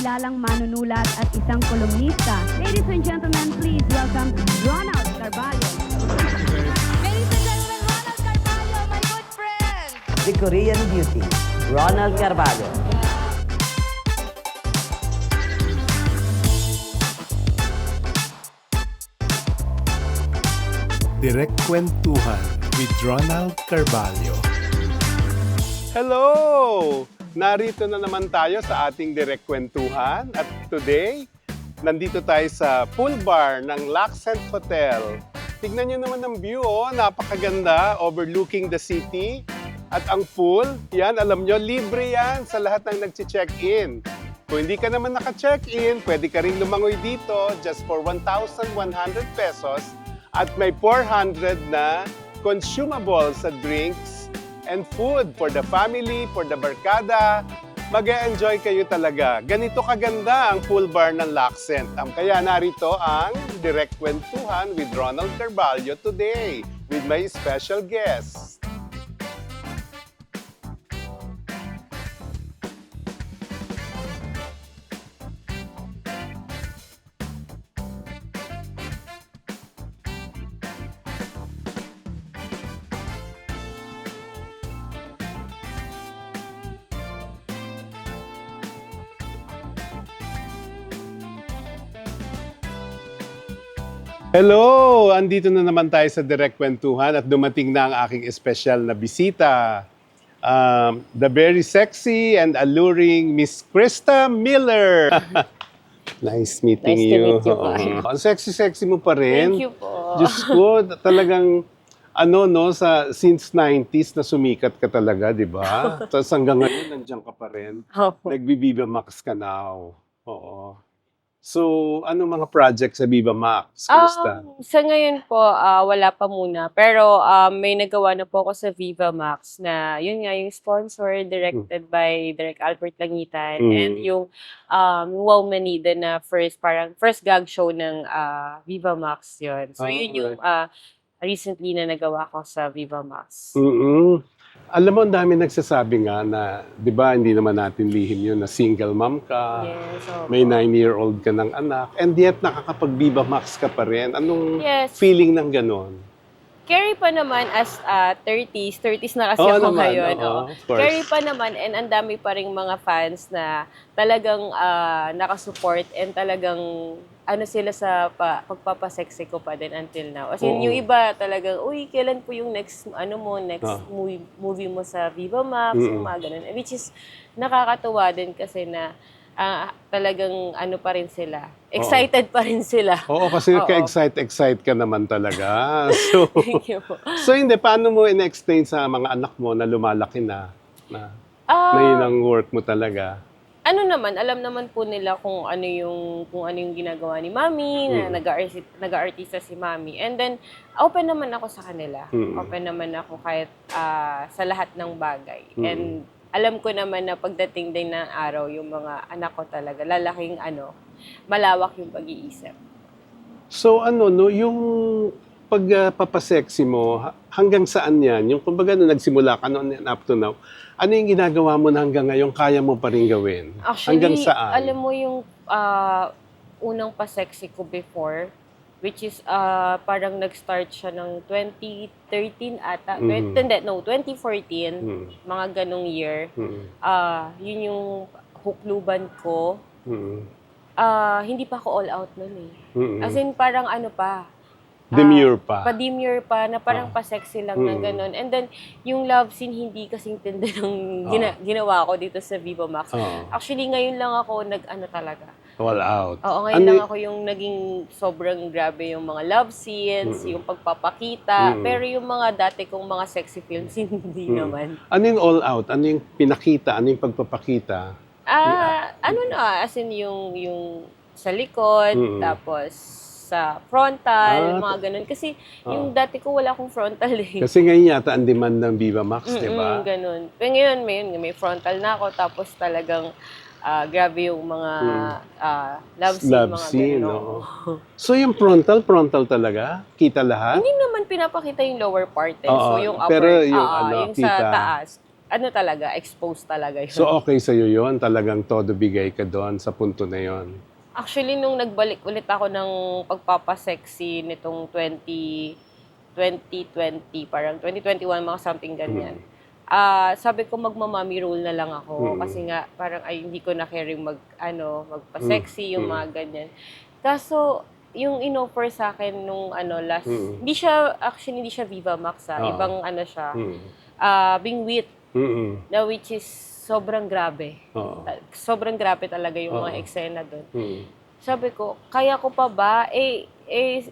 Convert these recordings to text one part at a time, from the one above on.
kilalang manunulat at isang kolumnista. Ladies and gentlemen, please welcome Ronald Carvalho. Ladies and gentlemen, Ronald Carvalho, my good friend! The Korean Beauty, Ronald Carvalho. Direct Kwentuhan with Ronald Carvalho. Hello! Narito na naman tayo sa ating Direct Kwentuhan at today, nandito tayo sa pool bar ng Laccent Hotel. Tignan nyo naman ang view, napakaganda, overlooking the city. At ang pool, yan, alam nyo, libre yan sa lahat ng nag-check-in. Kung hindi ka naman naka-check-in, pwede ka rin lumangoy dito just for 1,100 pesos at may 400 na consumables sa drinks and food for the family, for the barkada. Mag-e-enjoy kayo talaga. Ganito kaganda ang pool bar ng Laccent. Kaya narito ang Direct Kwentuhan with Ronald Carvalho today with my special guest. Hello! Andito na naman tayo sa Direct Kwentuhan at dumating na ang aking espesyal na bisita. The very sexy and alluring Miss Krista Miller. Nice meeting Nice to you. meet you po. Ang sexy-sexy mo pa rin. Thank you po. Diyos ko, talagang since 90s na sumikat ka talaga, di ba? Tapos hanggang ngayon, nandiyan ka pa rin. Opo. Nagbi-Viva Max ka now. Oo. So, ano mga project sa Viva Max, Krista? Sa ngayon po, wala pa muna. Pero may nagawa na po ako sa Viva Max na yun nga, yung sponsor, directed by Direk Albert Langitan. And yung Wow Manida na first gag show ng Viva Max yun. So yun yung recently na nagawa ko sa Viva Max. Alam mo, ang dami nagsasabi nga na, di ba, hindi naman natin lihim yun na single mom ka, Yes, opo. may 9-year-old ka ng anak, and yet nakakapag-Viva Max ka pa rin. Anong Yes. feeling ng ganon? Carry pa naman as 30s na kasi ako naman, ngayon. oo, Oo. of course. Carry pa naman and ang dami pa ring mga fans na talagang nakasupport and talagang sila sa pagpapasexy ko pa din until now. As in, Oo. yung iba talagang, uy, kailan po yung next movie mo sa Viva Max, yung mga ganun. Which is nakakatuwa din kasi na talagang pa rin sila. Excited pa rin sila. Oo, kasi Oo. ka-excite ka naman talaga. So, Thank you po. hindi, paano mo in-explain sa mga anak mo na lumalaki na yun ang work mo talaga? Alam naman po nila kung ano yung ginagawa ni Mami, na nag-aartista si Mami. And then open naman ako sa kanila. Open naman ako kahit sa lahat ng bagay. And alam ko naman na pagdating din ng araw, yung mga anak ko talaga lalaking malawak yung pag-iisip. So yung pagpapasexy mo, hanggang saan yan? Yung kumbaga nagsimula ka noon up to now, ano yung ginagawa mo na hanggang ngayon kaya mo pa rin gawin? Actually, hanggang saan? alam mo yung unang pa-sexy ko before, which is parang nag-start siya ng 2013 ata. 2014, mga ganong year. Yun yung hukluban ko. Hindi pa ako all out nun eh. As in, parang Demure pa. Pa-demure pa, na parang pa-sexy lang na gano'n. And then, yung love scene, hindi kasing tinda ng ginawa ko dito sa Viva Max. Actually, ngayon lang ako talaga. All out. Oo, ngayon lang ako yung naging sobrang grabe yung mga love scenes, yung pagpapakita. Pero yung mga dati kong mga sexy films, hindi naman. Ano yung all out? Ano yung pinakita? Ano yung pagpapakita? As in yung sa likod, tapos sa frontal, mga ganun. Kasi yung dati ko wala akong frontal eh. Kasi ngayon yata ang demand ng Viva Max, di ba? Ganun. Pero ngayon, may frontal na ako, tapos talagang grabe yung mga love scene, mga ganun. So yung frontal talaga? Kita lahat? Hindi naman pinapakita yung lower part eh. Oo, So yung upper, pero yung yung kita. sa taas. ano talaga, exposed talaga yun. So okay sa'yo yun? Talagang todo bigay ka doon sa punto na yun? Actually, nung nagbalik ulit ako ng pagpapasexy nitong 2020, parang 2021, mga something ganyan. Sabi ko magma-mommy role na lang ako kasi nga parang ay hindi ko na caring magpa-sexy yung mga ganyan. Kaso yung inoffer sa akin nung last, hindi siya Viva Max ibang siya, Bingwit, na which is sobrang grabe. Sobrang grabe talaga yung mga eksena doon. Sabi ko, kaya ko pa ba?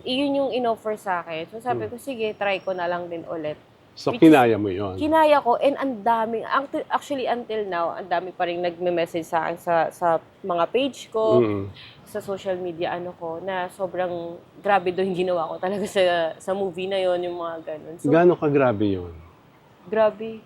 Yun yung inoffer sa akin. So sabi ko, sige, try ko na lang din ulit. So kinaya mo yun? Kinaya ko, and ang daming, actually until now, ang dami pa rin nagme-message sa akin sa mga page ko, sa social media na sobrang grabe doon ginawa ko talaga sa movie na yon, yung mga ganun. So, gaano ka grabe yun? Grabe.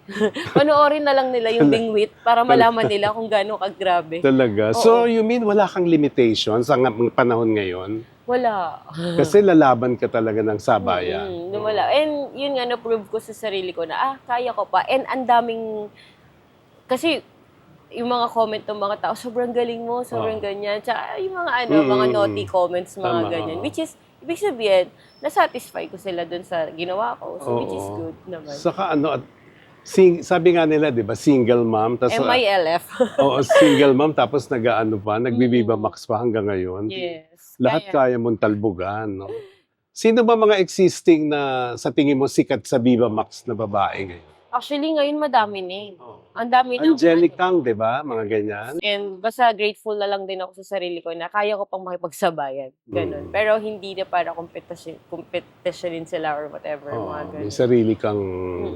Panoorin na lang nila yung Bingwit para malaman nila kung gaano kagrabe. Talaga? Oo. So you mean wala kang limitations sa panahon ngayon? Wala. Kasi lalaban ka talaga ng sabayan. Wala. And yun nga, na-prove ko sa sarili ko na, kaya ko pa. And ang daming, kasi yung mga comment ng mga tao, sobrang galing mo, sobrang ganyan. Tsaka yung mga mga naughty comments, mga ganyan. Which is, ibig sabihin, na-satisfy ko sila dun sa ginawa ko. So, which is good naman. Saka sabi nga nila, di ba, single mom. Tas, MILF. Oo, single mom, tapos nagbibiba max pa hanggang ngayon. Yes. Lahat kaya mong talbugan, no? Sino ba mga existing na sa tingin mo sikat sa Viva Max na babae ngayon? Actually, ngayon madami na. Ang dami na. Angelic Kang, di ba? Mga ganyan. And basta grateful na lang din ako sa sarili ko na kaya ko pang makipagsabayan. Ganun. Pero hindi na para competitionin sila or whatever. Mga ganun. May sarili kang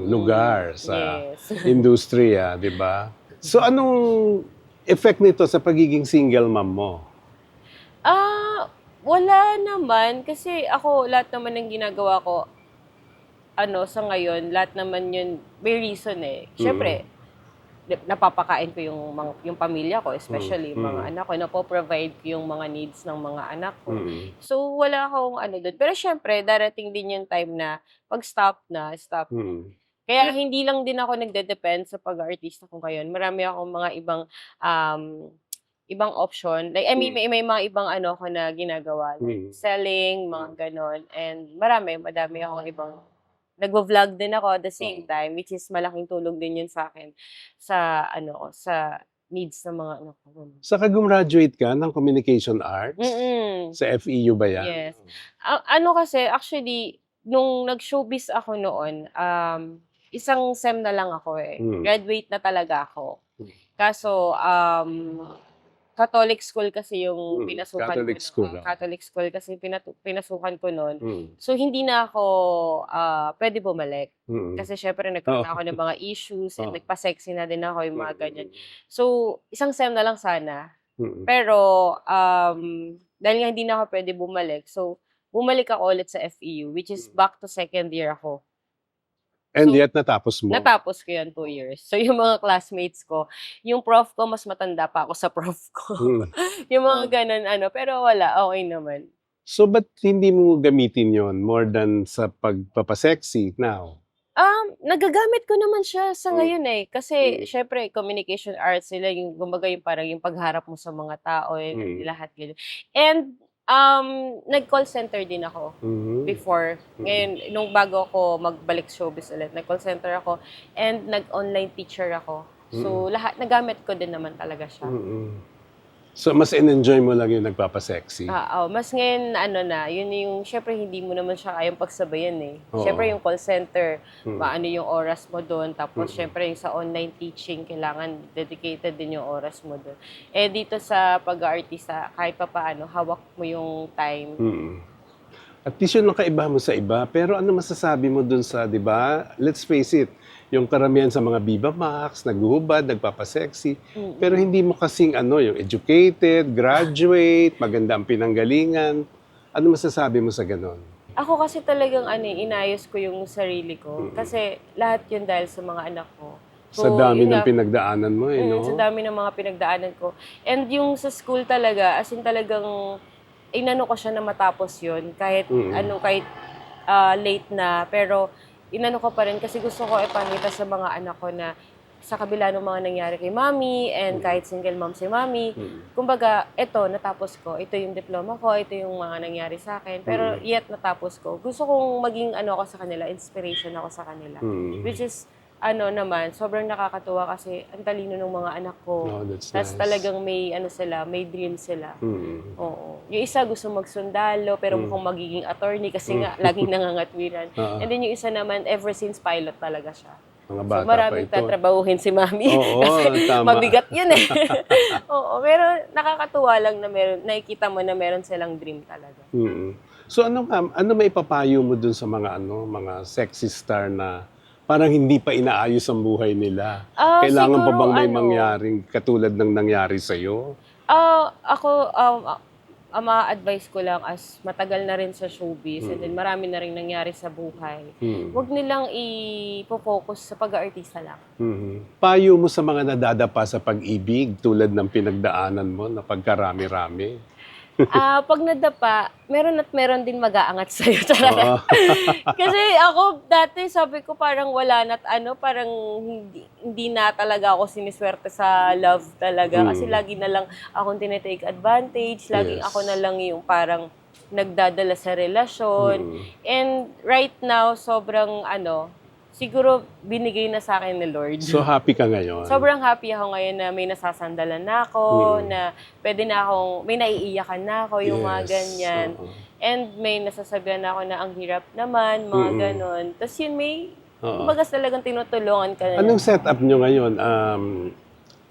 lugar sa industriya, di ba? So anong effect nito sa pagiging single mom mo? Wala naman. Kasi ako, lahat naman ng ginagawa ko, sa ngayon, lahat naman yun, may reason Siyempre, napapakain ko yung pamilya ko, especially yung mga anak ko, napoprovide ko yung mga needs ng mga anak ko. So, wala akong doon. Pero siyempre, darating din yung time na pag stop. Kaya hindi lang din ako nagde-depend sa pag-artista ko ngayon. Marami akong mga ibang option. Like, I mean, may mga ibang ko na ginagawa. Like, selling, mga ganon. And madami akong ibang nagvo-vlog din ako at the same time, which is malaking tulong din yun sa akin sa needs ng mga anak ko. Saka gumraduate ka ng communication arts? Sa FEU ba yan? Yes. Kasi, actually, nung nag-showbiz ako noon, isang SEM na lang ako Graduate na talaga ako. Kaso, Catholic school kasi yung pinasukan Catholic ko. School. Catholic school kasi pinasukan ko noon. So, hindi na ako pwede bumalik. Kasi syempre nagkaroon ako ng mga issues and nagpa-sexy na din ako yung mga ganyan. So, isang SEM na lang sana. Pero, dahil nga hindi na ako pwede bumalik, so, bumalik ako ulit sa FEU, which is back to second year ako. And yet, natapos mo? Natapos ko yan 2 years. So, yung mga classmates ko, yung prof ko, mas matanda pa ako sa prof ko. Yung mga ganun, pero wala, okay naman. So, ba't hindi mo gamitin yon more than sa pagpapasexy now? Nagagamit ko naman siya sa ngayon Kasi, syempre, communication arts sila, yung gumaga yung parang yung pagharap mo sa mga tao, lahat ganyan. And, nag-call center din ako before. Ngayon, nung bago ako magbalik showbiz ulit, nag-call center ako and nag-online teacher ako. So, lahat, nagamit ko din naman talaga siya. So, mas in-enjoy mo lang yung nagpapasexy? Mas ngayon, yun yung, syempre, hindi mo naman siya kayang pagsabayan Syempre, yung call center, yung oras mo doon. Tapos, syempre, yung sa online teaching, kailangan dedicated din yung oras mo doon. Dito sa pag-aartista, kahit pa paano, hawak mo yung time. At least yun ang kaibahan mo sa iba. Pero ano masasabi mo dun sa, di ba? Let's face it, yung karamihan sa mga Viva Max, naghuhubad, nagpapasexy. Pero hindi mo kasing yung educated, graduate, maganda ang pinanggalingan. Ano masasabi mo sa ganon? Ako kasi talagang inayos ko yung sarili ko. Kasi lahat yun dahil sa mga anak ko. So, sa dami ng pinagdaanan mo no? Sa dami ng mga pinagdaanan ko. And yung sa school talaga, as in talagang inano ko siya na matapos yun. Kahit kahit late na. Pero inano ko pa rin kasi gusto ko ipakita sa mga anak ko na sa kabila ng mga nangyari kay Mami and kahit single mom si Mami, kumbaga, ito, natapos ko. Ito yung diploma ko, ito yung mga nangyari sa akin. Pero yet, natapos ko. Gusto kong maging ano ako sa kanila, inspiration ako sa kanila. Which is, ano naman, sobrang nakakatuwa kasi ang talino ng mga anak ko. Oh, that's Tapos nice. talagang may, ano sila, may dream sila. Oo. Yung isa gusto magsundalo, pero mukhang magiging attorney kasi nga, laging nangangatwiran. And then yung isa naman, ever since pilot talaga siya. Mga So, bata maraming pa ito. tatrabahuhin si Mami. Oo, kasi tama. mabigat yun eh. Oo, pero nakakatuwa lang na meron, nakikita mo na meron silang dream talaga. So ano ma'am, ano may papayo mo dun sa mga mga sexy star na parang hindi pa inaayos ang buhay nila? Kailangan pa Siguro, bang may ano, mangyaring katulad ng nangyari sa iyo? Ako, ma-advise ko lang as matagal na rin sa showbiz and then marami na rin nangyari sa buhay. Huwag nilang i-focus sa pag-aartista lang. Payo mo sa mga nadadapa sa pag-ibig tulad ng pinagdaanan mo na pagkarami-rami? Pag nadapa, meron din mag-aangat sa'yo. Kasi ako dati sabi ko parang wala na't parang hindi na talaga ako siniswerte sa love talaga. Kasi lagi na lang akong tinitake advantage, laging ako na lang yung parang nagdadala sa relasyon. And right now, sobrang siguro binigay na sa akin ni Lord. So happy ka ngayon? Sobrang happy ako ngayon na may nasasandalan na ako, na pwede na akong, may naiiyakan na ako, yung mga ganyan. And may nasasabihan na ako na ang hirap naman, mga ganon. Tapos yun, may, kumbaga talagang tinutulungan ka na. Anong setup nyo ngayon?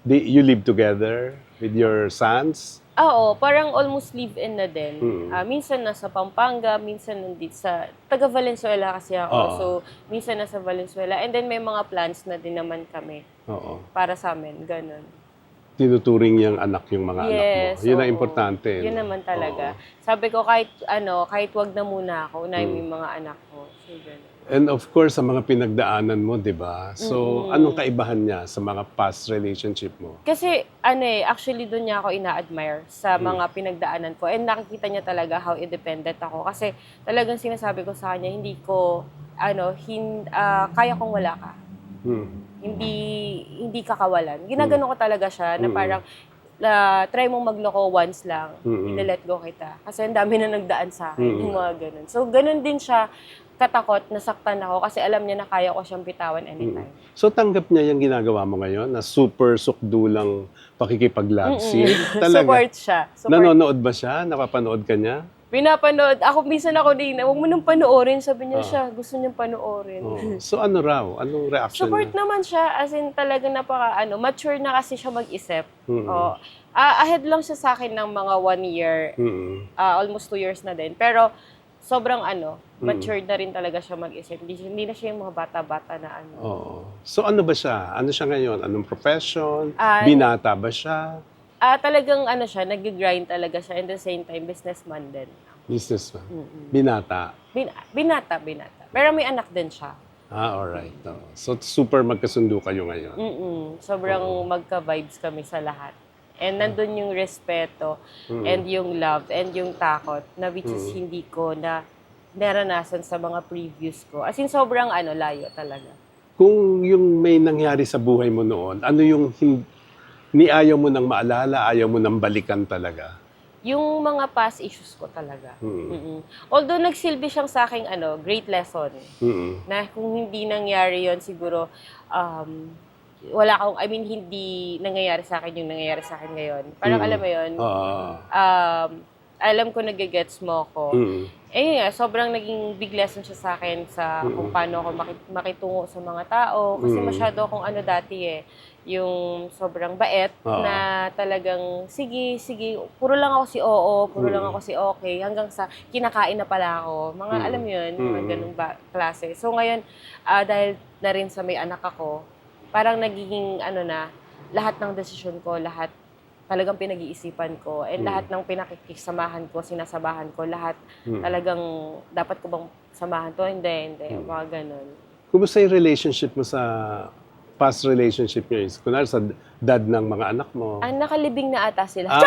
You live together with your sons? Oo, parang almost live-in na din. Minsan nasa Pampanga, minsan nandito sa taga Valenzuela kasi ako. So, minsan nasa Valenzuela. And then may mga plans na din naman kami para sa amin. Ganon. Tinuturing niyang anak yung mga anak mo. Yun ang oo. importante. Yun no? naman talaga. Sabi ko kahit wag na muna ako, unahin mo yung mga anak ko. So, ganon. And of course, sa mga pinagdaanan mo, di ba? So, anong kaibahan niya sa mga past relationship mo? Kasi, actually doon niya ako ina-admire sa mga pinagdaanan ko. And nakikita niya talaga how independent ako. Kasi talagang sinasabi ko sa kanya, hindi ko, kaya kong wala ka. Hindi kakawalan. Ginagano ko talaga siya na parang, try mong magloko once lang, i-let go kita. Kasi ang dami na nagdaan sa akin, yung mga ganun. So, ganun din siya katakot, nasaktan ako kasi alam niya na kaya ko siyang bitawan anytime. So, tanggap niya yung ginagawa mo ngayon na super sukdulang pakikipag-love scene? Talaga? Support siya. Nanonood ba siya? Napapanood ka niya? Pinapanood. Minsan ako din, huwag mo nang panoorin. Sabi niya siya, gusto niyang panoorin. So, ano raw? Anong reaction Support niya? naman siya. As in, talaga mature na kasi siya mag-isip. Ahead lang siya sa akin ng mga 1 year. Almost 2 years na din. Pero, sobrang matured na rin talaga siya mag-isip. Hindi na siya yung mga bata-bata na So, ano ba siya? Ano siya ngayon? Anong profession? Binata ba siya? Talagang siya, nag-grind talaga siya. And the same time, businessman din. Businessman? Binata? Binata. Pero may anak din siya. Alright. So, super magkasundo kayo ngayon. Sobrang magka-vibes kami sa lahat. And nandun yung respeto, and yung love, and yung takot, na which is hindi ko na naranasan sa mga previous ko. As in, sobrang layo talaga. Kung yung may nangyari sa buhay mo noon, ano yung ayaw mo nang maalala, ayaw mo nang balikan talaga? Yung mga past issues ko talaga. Although nagsilbi siyang sa aking great lesson, na kung hindi nangyari yon siguro, hindi nangyayari sa akin yung nangyayari sa akin ngayon. Parang alam mo yun, alam ko nagigets mo ako. Sobrang naging big lesson siya sa akin sa kung paano ako makitungo sa mga tao. Kasi masyado akong dati yung sobrang bait na talagang, sige, puro lang ako si oo, puro lang ako si okay, hanggang sa kinakain na pala ako. Mga alam mo yun, mga ganung klase. So ngayon, dahil na rin sa may anak ako, parang nagiging lahat ng desisyon ko, lahat talagang pinag-iisipan ko, and lahat ng pinakikisamahan ko, sinasabahan ko, lahat talagang dapat ko bang samahan to? Hindi, mga ganun. Kumusta yung relationship mo sa past relationship nyo is, kunwari sa dad ng mga anak mo? Nakalibing na ata sila. Ah.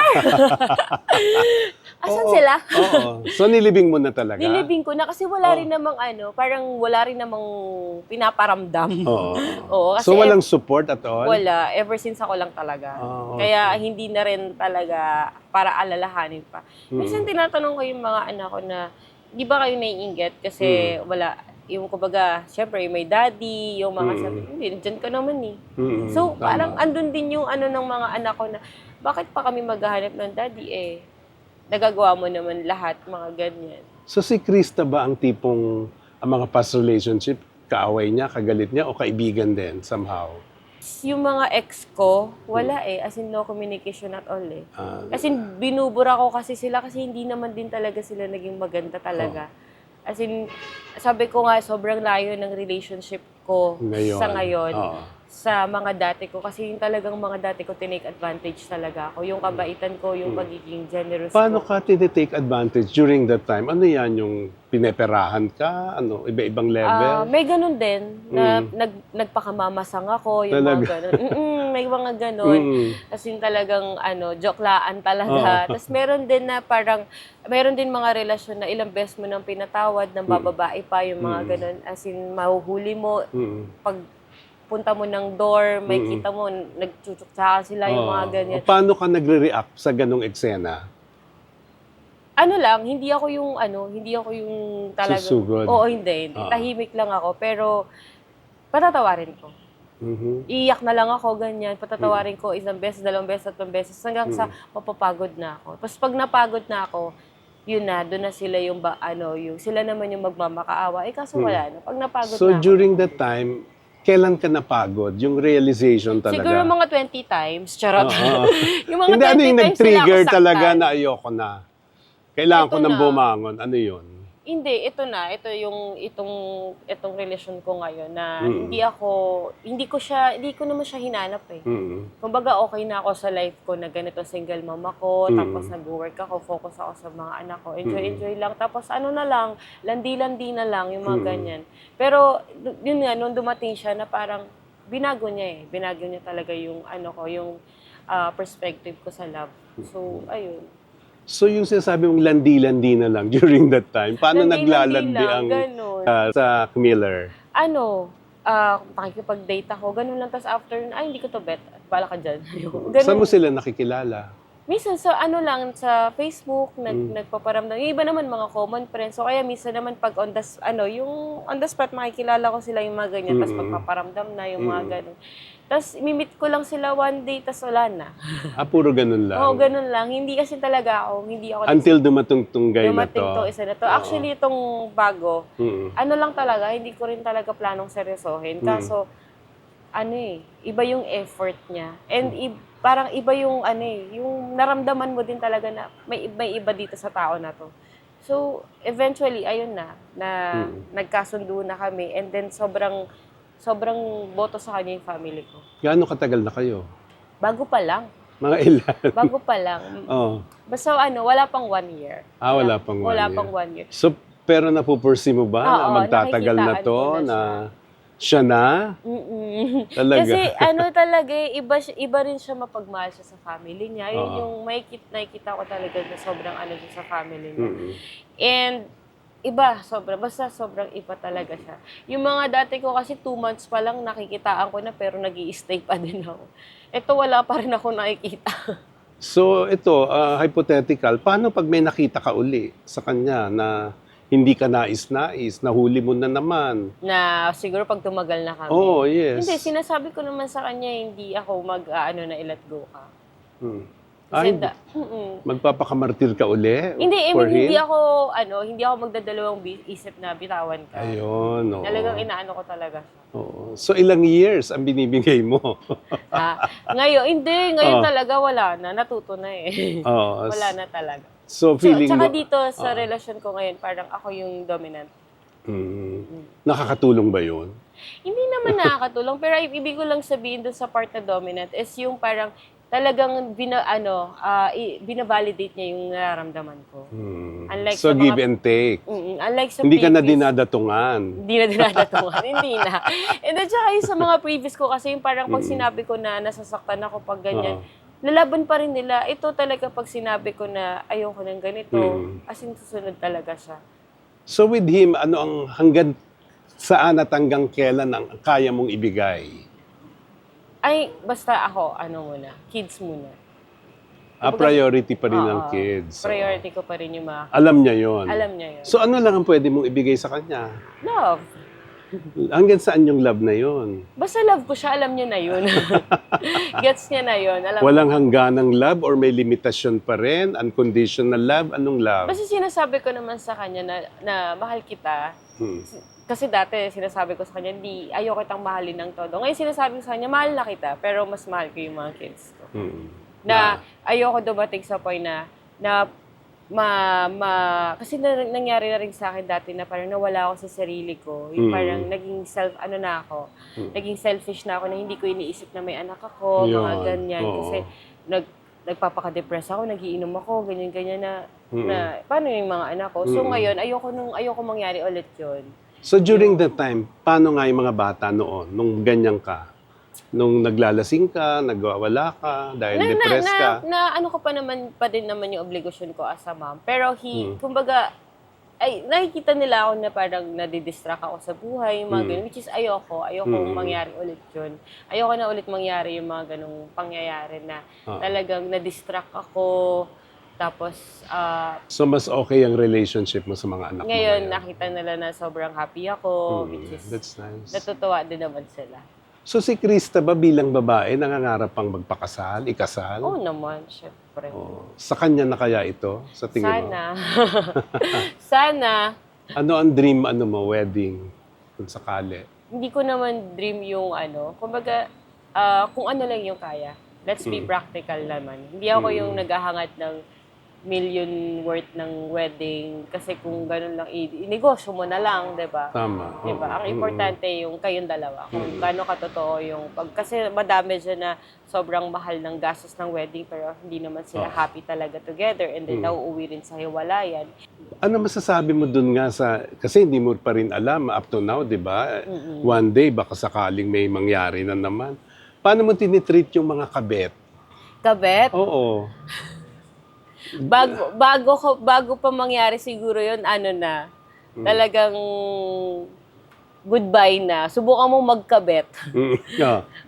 Asan Oo, sila? Oo. So, nilibing mo na talaga? Nilibing ko na kasi wala Oo. rin namang parang wala rin namang pinaparamdam. Oo. Oo, kasi So, walang support at all? wala. Ever since ako lang talaga. Oo. Kaya hindi na rin talaga para alalahanin pa. Minsan tinatanong ko yung mga anak ko na, di ba kayo naiinggit? Kasi wala, yung kumbaga, syempre may daddy, yung mga sabi, hindi, dyan ka naman eh. So, Tama. parang andun din yung ng mga anak ko na, bakit pa kami maghahanap ng daddy nagagawa mo naman lahat, mga ganyan. So, si Krista ba ang tipong, ang mga past relationship, kaaway niya, kagalit niya, o kaibigan din, somehow? Yung mga ex ko, wala as in no communication at all Ah, As in, binubura ko kasi sila kasi hindi naman din talaga sila naging maganda talaga. As in, sabi ko nga, sobrang layo ng relationship ko sa ngayon. Oo. Sa mga dati ko. Kasi yung talagang mga dati ko, tinake advantage talaga ako. Yung kabaitan ko, yung pagiging generous Paano ko. ka tinitake advantage during that time? Ano yan? Yung pineperahan ka? Ano? Iba-ibang level? May ganun din, na nagpakamamasang ako, yung Talaga? mga ganun. May mga ganun. As in talagang, joklaan talaga. Tapos meron din na parang, meron din mga relasyon na ilang beses mo nang pinatawad, nang bababae pa, yung mga ganun. As in, mahuhuli mo, pag punta mo ng door, may kita mo, nagchuchuktsakan sila, yung mga ganyan. Paano ka nagre-react sa ganong eksena? Hindi ako yung talagang... Susugod? Oo, hindi. Tahimik lang ako, pero patatawarin ko. Iiyak na lang ako, ganyan. Patatawarin ko isang beses, dalawang beses, tatlong beses, hanggang sa mapapagod na ako. Tapos pag napagod na ako, yun na, doon na sila yung sila naman yung magmamakaawa. Kaso wala na. Pag napagod So, na ako. during that time, kailan ka napagod? Yung realization talaga? Siguro mga 20 times, charot. Oo. Yung mga Hindi, 20 ano yung times nag-trigger nila ako talaga saktan. na ayoko na? Kailangan ko Ito nang na. bumangon. Ano yun? Hindi, ito na. Ito yung itong relasyon ko ngayon na hindi ko naman siya hinanap Kumbaga okay na ako sa life ko na ganito, single mom ako, tapos nag-work ako, focus ako sa mga anak ko, enjoy lang. Tapos na lang, landi-landi na lang, yung mga ganyan. Pero yun nga, nung dumating siya na parang binago niya Binago niya talaga yung yung perspective ko sa love. So, ayun. So yung sinasabi mong landi-landi na lang during that time, paano Landi-landi naglalandi lang, ang ganun. sa Miller? Pakikipag-date ako, ganun lang. Tapos after, hindi ko to bet. Bala ka dyan. Ganun. Saan mo sila nakikilala? Minsan sa sa Facebook, nagpaparamdam. Yung iba naman mga common friends. So kaya minsan naman pag yung on the spot, makikilala ko sila yung mga ganyan. Tapos pagpaparamdam na yung mga ganun. Tapos imimit ko lang sila one day, tapos wala na. Puro ganun lang? Oo, ganun lang. Hindi kasi talaga hindi ako... Until dumating tong guy na dumating to? to, isa na to. Actually, itong bago, lang talaga, hindi ko rin talaga planong seryosohin. Kaso, iba yung effort niya. And parang iba yung, yung naramdaman mo din talaga na may iba dito sa tao na to. So, eventually, ayun na nagkasundo na kami. And then, sobrang boto sa kanya yung family ko. Gaano katagal na kayo? Bago pa lang. Mga ilan? Bago pa lang. Oh. Basta wala pang 1 year. Wala pang 1 year. Wala pang 1 year. So, pero napupursi mo ba na Oo, magtatagal na nakikitaan to? ko na Na siya na? Talaga? Kasi talaga, iba rin siya mapagmahal siya sa family niya. Yun yung nakikita ko talaga na sobrang siya sa family niya. And basta sobrang iba talaga siya. Yung mga dati ko kasi 2 months pa lang nakikitaan ko na pero nag-i-stay pa din ako. Ito wala pa rin ako nakikita. So, ito, hypothetical, paano pag may nakita ka uli sa kanya na hindi ka nais-nais, nahuli mo na naman? Na siguro pag tumagal na kami. Oh, yes. Hindi, sinasabi ko naman sa kanya, hindi ako na i-let go ka. Ay, Kasi magpapakamartir ka uli? hindi, for hindi him? hindi ako magdadalawang isip na bitawan ka. Ayun, oo. Talagang inaano ko talaga siya. Oo. So, ilang years ang binibigay mo? Ngayon talaga wala na, natuto na Oo. Wala na talaga. So, feeling Tsaka mo... dito sa relasyon ko ngayon, parang ako yung dominant. Nakakatulong ba yun? Hindi naman nakakatulong, pero ibig ko lang sabihin doon sa part na dominant is yung parang talagang binavalidate niya yung nararamdaman ko. Unlike So, sa give mga, and take. Unlike sa Hindi ka na previous- dinadatungan. Hindi na dinadatungan. Hindi na. And then, tsaka yung sa mga previous ko, kasi yung parang pag sinabi ko na nasasaktan ako pag ganyan, lalaban pa rin nila. Ito talaga pag sinabi ko na ayoko ng ganito, as in susunod talaga siya. So with him, ano ang hanggang saan at hanggang kailan ang kaya mong ibigay? Ay, basta ako, kids muna. Priority pa rin Oo. ng kids. Priority ko pa rin yung mga Alam niya yon. Alam niya yun. So ano lang ang pwede mong ibigay sa kanya? Love. Hanggang saan yung love na yon? Basta love ko siya, alam niya na yun. Gets niya na yun. Alam Walang hangganang love or may limitasyon pa rin? Unconditional love? Anong love? Basta sinasabi ko naman sa kanya na mahal kita. Kasi dati sinasabi ko sa kanya, ayaw kitang mahalin ng todo. Ngayon sinasabi ko sa kanya, mahal na kita, pero mas mahal ko yung mga kids ko. Na ayoko dumating sa point na kasi nangyari na rin sa akin dati na parang nawala ako sa sarili ko. Yung parang naging naging selfish na ako na hindi ko iniisip na may anak ako, mga Yun. ganyan. Oo. Kasi nagpapaka-depress ako, nagiinom ako, ganyan-ganyan na paano yung mga anak ko. So ngayon, ayoko mangyari ulit yun. So during that time, paano nga yung mga bata noon, nung ganyan ka? Nung naglalasing ka, nagwawala ka, dahil depressed ka? Ano ko pa din naman yung obligasyon ko as a mom. Pero kumbaga, nakikita nila ako na parang nadidistract ako sa buhay, mga ganun, which is ayoko mangyari ulit yun. Ayoko na ulit mangyari yung mga ganung pangyayari na talagang nadistract ako, tapos, So mas okay ang relationship mo sa mga anak mo ngayon, nakita nila na sobrang happy ako, which is, That's nice. natutuwa din naman sila. So si Krista ba bilang babae, nangangarap pang magpakasal, ikasal? Oo naman, syempre. Sa kanya na kaya ito, sa tingin mo? Sana. Sana. Ano ang dream, wedding, kung sakali? Hindi ko naman dream yung kumbaga, kung ano lang yung kaya. Let's be practical naman. Hindi ako yung naghahangad ng million worth ng wedding kasi kung ganun lang, inegosyo mo na lang, di ba? Tama. Di ba? Ang importante yung kayong dalawa. Kung gano'n katotoo yung kasi madami dyan na sobrang mahal ng gastos ng wedding pero hindi naman sila happy talaga together and then nauuwi rin sa hiwalayan. Ano masasabi mo dun nga kasi hindi mo pa rin alam up to now, di ba? One day, baka sakaling may mangyari na naman. Paano mo tinitreat yung mga kabet? Kabet? Oo. Bago pa mangyari siguro yun, talagang goodbye na. Subukan mo magkabet.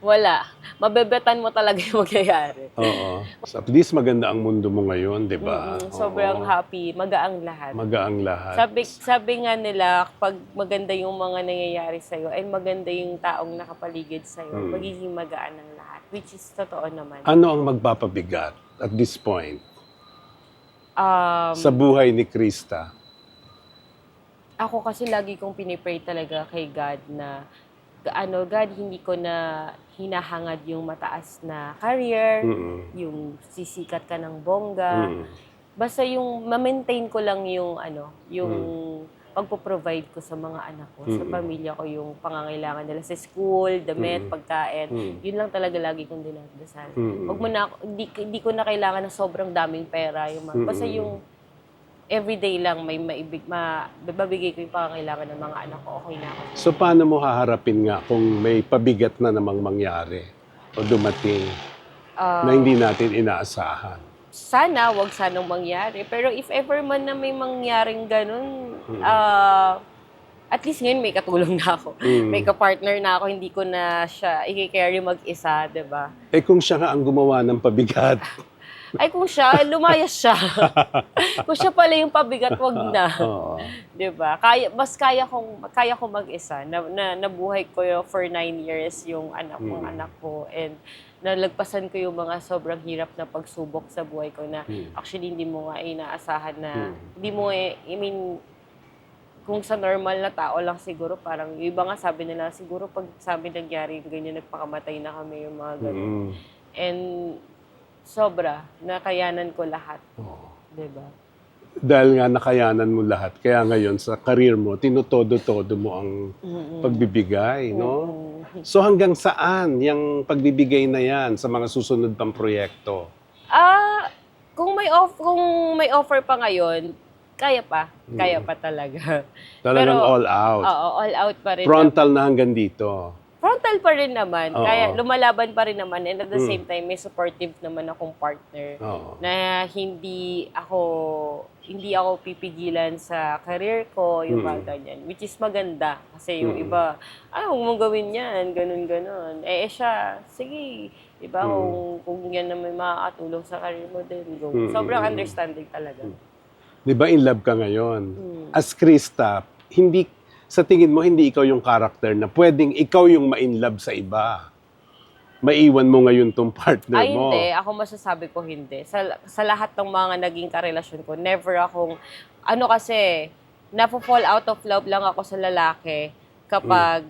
Wala. Mabebetan mo talaga yung mangyayari. Oo. So, at least maganda ang mundo mo ngayon, di ba? Sobrang happy. Magaang lahat. Magaang lahat. Sabi nga nila, pag maganda yung mga nangyayari sa'yo, ay maganda yung taong nakapaligid sa'yo, magiging magaan ang lahat. Which is totoo naman. Ano ang magpapabigat at this point sa buhay ni Krista? Ako kasi lagi kong pinipray talaga kay God na God, hindi ko na hinahangad yung mataas na career, yung sisikat ka ng bongga. Basta yung ma-maintain ko lang yung yung pagpo-provide ko sa mga anak ko, sa pamilya ko, yung pangangailangan nila sa school, damit, pagkain. Yun lang talaga lagi kong dinadasal. Wag mo na hindi ko na kailangan ng sobrang daming pera, basta yung everyday lang may mabibigay ko yung pangangailangan ng mga anak ko, okay na ako. So paano mo haharapin nga kung may pabigat na namang mangyari o dumating na hindi natin inaasahan? Sana, wag sanang mangyari. Pero if ever man na may mangyaring ganun, at least ngayon may katulong na ako. May kapartner na ako, hindi ko na siya i-carry mag-isa, diba? Kung siya nga ang gumawa ng pabigat. Ay, kung siya, lumayas siya. Kung siya pala yung pabigat, wag na. Diba? Kaya kong mag-isa. Nabuhay ko for 9 years yung anak ko. And nalagpasan ko yung mga sobrang hirap na pagsubok sa buhay ko na actually hindi mo nga inaasahan na, hindi mo kung sa normal na tao lang siguro, parang yung iba nga sabi nila, siguro pag sa amin nangyari yung ganyan, nagpakamatay na kami yung mga ganyan. And sobra, nakayanan ko lahat. Diba? Dahil nga nakayanan mo lahat, kaya ngayon sa career mo, tinutodo-todo mo ang pagbibigay, no? So hanggang saan yung pagbibigay na yan sa mga susunod pang proyekto? Kung may offer pa ngayon, kaya pa talaga. Talagang Pero, all out. Oo, all out pa rin. Frontal na hanggang dito. Frontal pa rin naman. Oo. Kaya lumalaban pa rin naman. And at the same time, may supportive naman akong partner Oo. na hindi ako pipigilan sa career ko, yung mga ganyan. Which is maganda. Kasi yung iba, huwag mong gawin yan, ganun. Siya, sige, diba, kung yan naman makakatulong sa career mo, then go. Sobrang understanding talaga. Di ba in love ka ngayon? As Krista, sa tingin mo, hindi ikaw yung character na pwedeng ikaw yung ma-in-love sa iba. Maiwan mo ngayon tong partner Ay, mo. hindi. Ako masasabi ko hindi. Sa lahat ng mga naging karelasyon ko, never akong, kasi, napo-fall out of love lang ako sa lalaki kapag,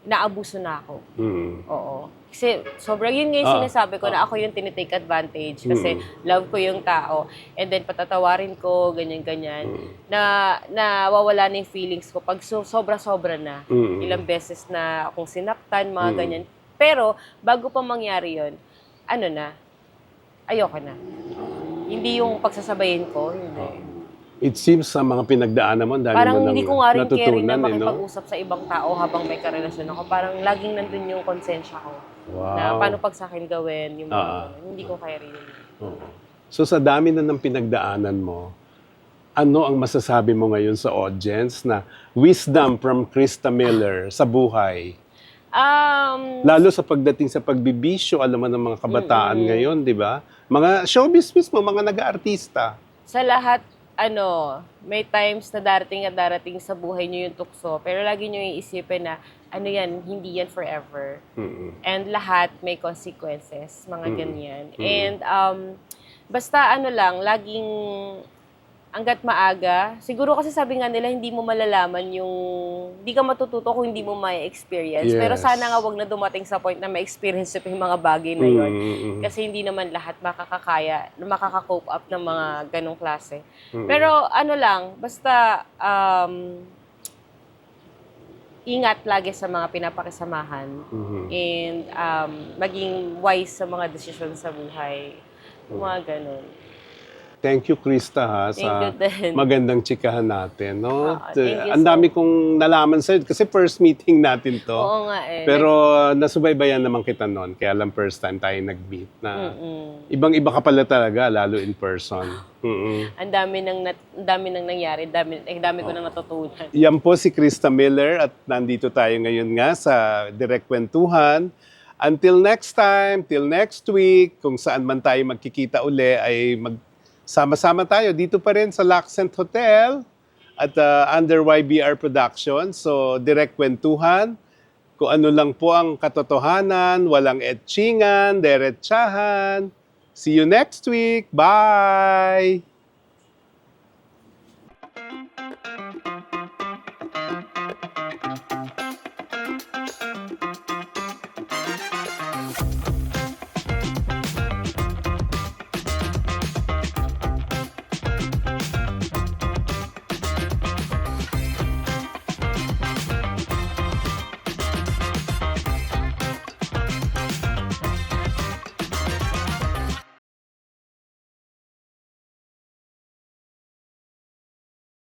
naabuso na ako. Oo. Kasi sobrang yun nga yung sinasabi ko na ako yung tinitake advantage kasi love ko yung tao and then patatawarin ko, ganyan-ganyan, na nawawala na yung feelings ko pag sobra-sobra na. Ilang beses na akong sinaktan, mga ganyan. Pero, bago pa mangyari yun, ayoko na. Hindi yung pagsasabayin ko, hindi. It seems sa mga pinagdaanan mo, dahil Parang mo nang hindi ko nga rin caring na natutunan, makipag-usap sa ibang tao habang may karelasyon ako. Parang laging nandun yung konsensya ko. Wow. Na paano pag sa akin gawin, yung mga ganun. Hindi ko kaya rin. Oo. So sa dami na ng pinagdaanan mo, ano ang masasabi mo ngayon sa audience na wisdom from Krista Miller sa buhay? Lalo sa pagdating sa pagbibisyo, alam mo ng mga kabataan ngayon, di ba? Mga showbiz mismo, mga nag-aartista. Sa lahat, may times na darating sa buhay nyo yung tukso, pero lagi nyo iisipin na, hindi yan forever. And lahat may consequences, mga ganyan. And, basta laging, hanggat maaga, siguro kasi sabi nga nila, hindi mo malalaman hindi ka matututo kung hindi mo ma-experience. Yes. Pero sana nga wag na dumating sa point na ma-experience yung mga bagay na yun. Kasi hindi naman lahat makaka-cope up ng mga ganong klase. Pero basta ingat lagi sa mga pinapakisamahan. And maging wise sa mga desisyon sa buhay. Mga ganon. Thank you, Krista, ha, Thank sa you din. magandang chikahan natin. No? Thank you Ang so dami kong nalaman sa'yo kasi first meeting natin to. Oo nga eh. Pero nasubaybayan naman kita noon, kaya lang first time tayo nag-meet na ibang-iba ka pala talaga, lalo in person. Ang dami nang nangyari, dami ko nang natutunan. Yan po si Krista Miller at nandito tayo ngayon nga sa Direct Kwentuhan. Until next time, till next week, kung saan man tayo magkikita uli, ay sama-sama tayo dito pa rin sa Laccent Hotel at under YBR Productions. So, Direct Kwentuhan. Kung ano lang po ang katotohanan, walang etchingan, derechahan. See you next week. Bye!